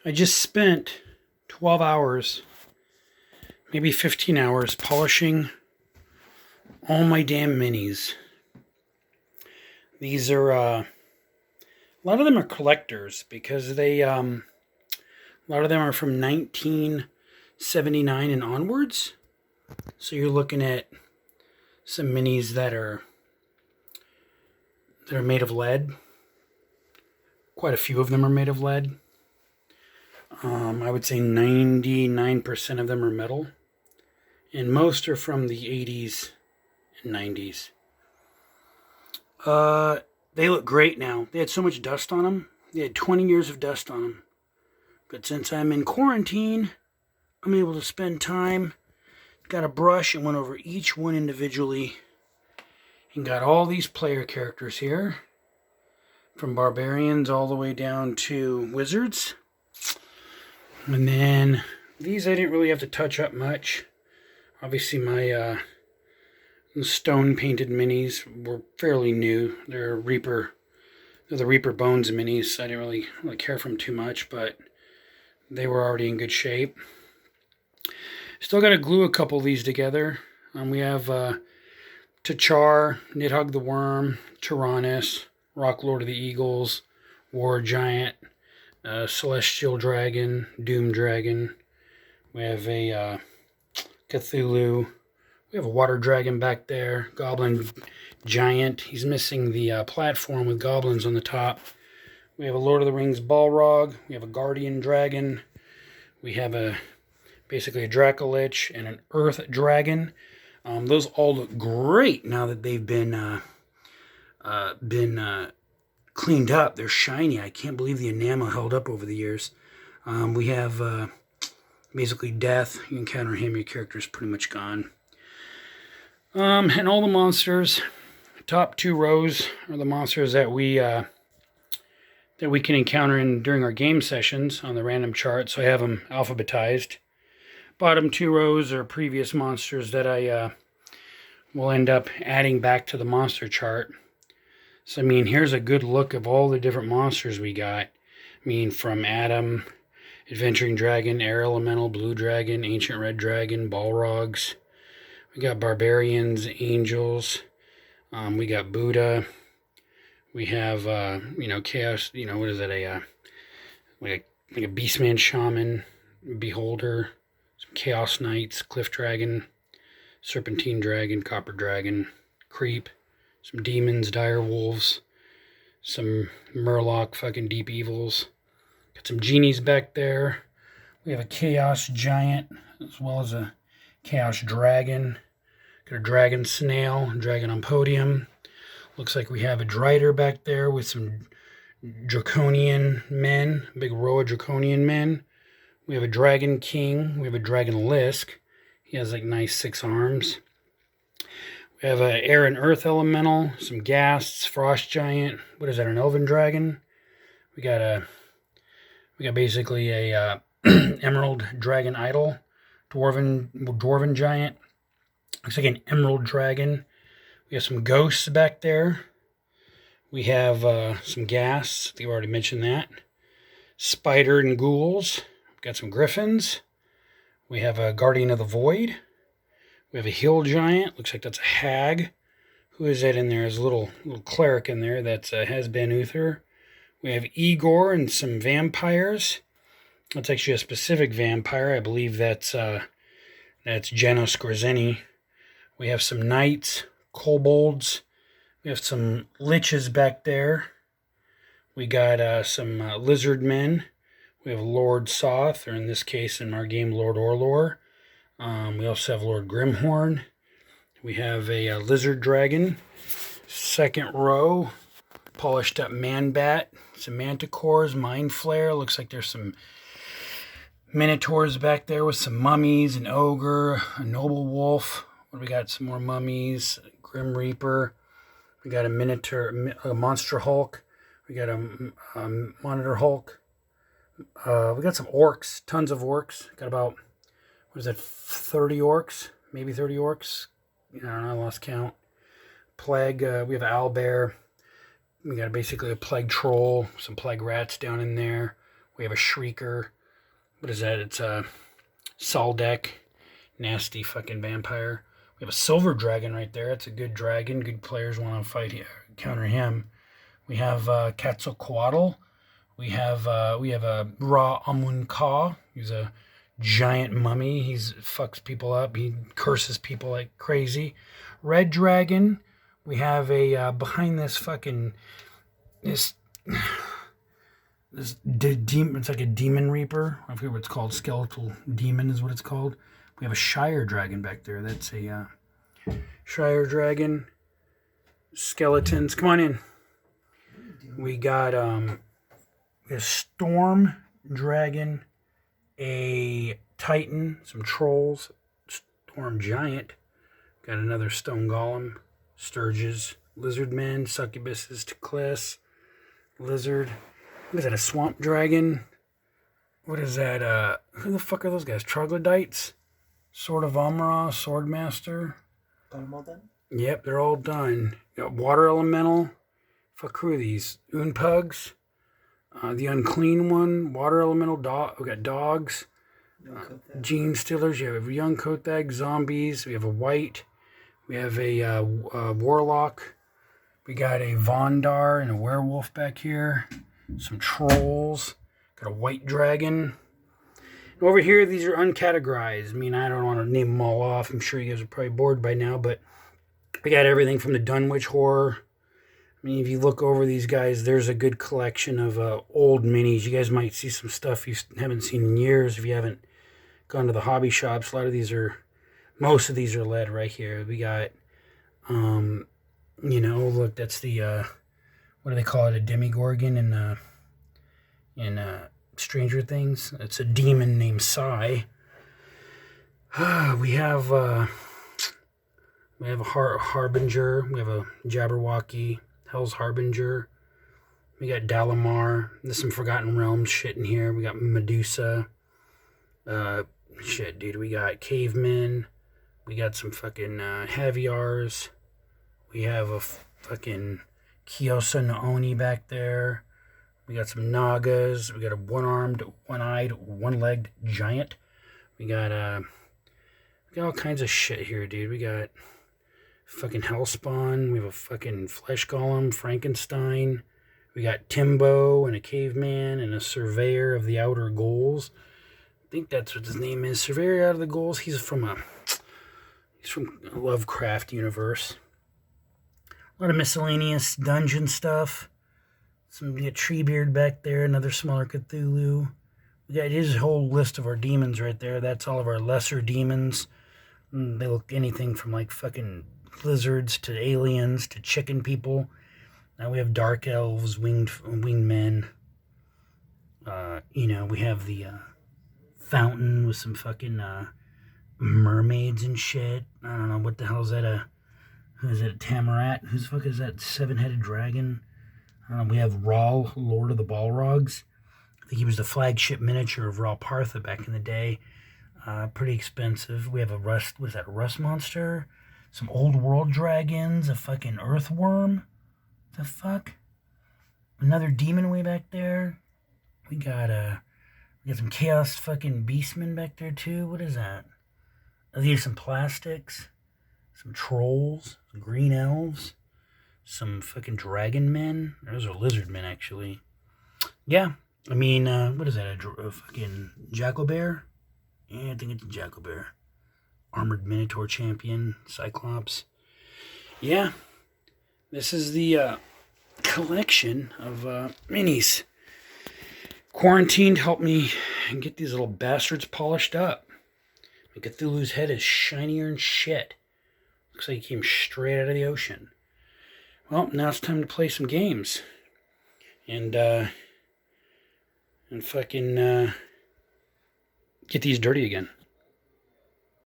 I just spent 12 hours, maybe 15 hours, polishing all my damn minis. These are, a lot of them are collectors because a lot of them are from 1979 and onwards. So you're looking at some minis that are made of lead. Quite a few of them are made of lead. I would say 99% of them are metal. And most are from the 80s and 90s. They look great now. They had so much dust on them. They had 20 years of dust on them. But since I'm in quarantine, I'm able to spend time. Got a brush and went over each one individually. And got all these player characters here. From barbarians all the way down to wizards. And then these I didn't really have to touch up much. Obviously my stone painted minis were fairly new. They're the Reaper Bones minis. So I didn't really care for them too much, but they were already in good shape. Still got to glue a couple of these together. We have T'Char, Nidhogg the Worm, Tyrannus, Rock Lord of the Eagles, War Giant, Celestial Dragon, Doom Dragon. We have a Cthulhu. We have a Water Dragon back there. Goblin Giant. He's missing the platform with goblins on the top. We have a Lord of the Rings Balrog. We have a Guardian Dragon. We have basically a Dracolich and an Earth Dragon. Those all look great now that they've been cleaned up. They're shiny. I can't believe the enamel held up over the years. We have basically Death. You encounter him, your character's pretty much gone. And all the monsters, top two rows are the monsters that we can encounter during our game sessions on the random chart. So I have them alphabetized. Bottom two rows are previous monsters that I will end up adding back to the monster chart. So, I mean, here's a good look of all the different monsters we got. I mean, from Adam, Adventuring Dragon, Air Elemental, Blue Dragon, Ancient Red Dragon, Balrogs. We got Barbarians, Angels. We got Buddha. We have, Chaos, what is it, like a Beastman Shaman, Beholder, some Chaos Knights, Cliff Dragon, Serpentine Dragon, Copper Dragon, Creep. Some demons, dire wolves, some Murloc fucking deep evils. Got some genies back there. We have a chaos giant as well as a chaos dragon. Got a dragon snail, dragon on podium. Looks like we have a drider back there with some draconian men, big row of draconian men. We have a dragon king. We have a dragon lisk. He has like nice 6 arms. We have an air and earth elemental, some ghasts, frost giant. What is that? An elven dragon. We got basically a emerald dragon idol, dwarven giant. Looks like an emerald dragon. We have some ghosts back there. We have some ghasts. I think I've already mentioned that. Spider and ghouls. We've got some griffins. We have a guardian of the void. We have a hill giant. Looks like that's a hag. Who is that in there? There's a little cleric in there. That's Has-Been Uther. We have Igor and some vampires. That's actually a specific vampire. I believe that's Janos Gorzeni. We have some knights, kobolds. We have some liches back there. We got some lizard men. We have Lord Soth, or in this case in our game, Lord Orlor. We also have Lord Grimhorn. We have a lizard dragon. Second row, polished up man-bat. Some manticores, mind flare. Looks like there's some minotaurs back there with some mummies, an ogre, a noble wolf. What do we got? Some more mummies, Grim Reaper. We got a minotaur, a monster Hulk. We got a monitor Hulk. We got some orcs, tons of orcs. Got about, 30 orcs? Maybe 30 orcs? I don't know, I lost count. Plague, we have owlbear. We got basically a plague troll, some plague rats down in there. We have a Shrieker. What is that? It's a Saldek. Nasty fucking vampire. We have a Silver Dragon right there. It's a good dragon. Good players want to fight here, counter him. We have Quetzalcoatl. We have a Ra Amun Ka. He's a giant mummy. He fucks people up. He curses people like crazy. Red Dragon. We have a behind this fucking this demon. It's like a demon reaper. I forget what it's called. Skeletal demon is what it's called. We have a Shire Dragon back there. That's a Shire Dragon. Skeletons. Come on in. We got a Storm Dragon, a Titan, some Trolls, Storm Giant. Got another Stone Golem, Sturges, Lizard Men, Succubuses, Teclis, Lizard. What is that, a Swamp Dragon? What is that? Who the fuck are those guys? Troglodytes? Sword of Amra, Swordmaster. Got them all done? Yep, they're all done. Got Water Elemental. Fuck, who are these? Oonpugs. The Unclean One. Water Elemental. We got Dogs. Gene Stealers. You have a Young Kothag. Zombies. We have a White. We have a Warlock. We got a Vondar and a Werewolf back here. Some Trolls. Got a White Dragon. Over here, these are uncategorized. I mean, I don't want to name them all off. I'm sure you guys are probably bored by now, but we got everything from the Dunwich Horror. I mean, if you look over these guys, there's a good collection of old minis. You guys might see some stuff you haven't seen in years if you haven't gone to the hobby shops. Most of these are lead right here. We got, look, that's the, what do they call it? A Demigorgon in Stranger Things. It's a demon named Psy. We have a Harbinger. We have a Jabberwocky, Hell's Harbinger. We got Dalamar. There's some Forgotten Realms shit in here. We got Medusa. Shit, dude. We got Cavemen. We got some fucking Heaviars. We have a fucking Kyosa Naoni back there. We got some Nagas. We got a one-armed, one-eyed, one-legged giant. We got all kinds of shit here, dude. We got fucking Hellspawn. We have a fucking Flesh Golem, Frankenstein. We got Timbo and a Caveman and a Surveyor of the Outer Goals. I think that's what his name is. Surveyor out of the Goals. He's from a Lovecraft universe. A lot of miscellaneous dungeon stuff. We got Treebeard back there, another smaller Cthulhu. We got his whole list of our demons right there. That's all of our lesser demons. They look anything from like fucking lizards to aliens to chicken people. Now we have dark elves, winged men. We have the fountain with some fucking mermaids and shit. I don't know what the hell is that. Who is it? A Tamarat? Who the fuck is that? Seven-headed dragon? We have Rahl, Lord of the Balrogs. I think he was the flagship miniature of Rahl Partha back in the day. Pretty expensive. We have a rust monster. Some old world dragons. A fucking earthworm. The fuck? Another demon way back there. We got some chaos fucking beastmen back there too. What is that? These are some plastics. Some trolls. Some green elves. Some fucking dragon men. Those are lizard men, actually. Yeah. I mean, what is that? A fucking jackal bear? Yeah, I think it's a jackal bear. Armored Minotaur champion. Cyclops. Yeah. This is the collection of minis. Quarantined helped me get these little bastards polished up. Cthulhu's head is shinier than shit. Looks like he came straight out of the ocean. Well, now it's time to play some games. And fucking get these dirty again.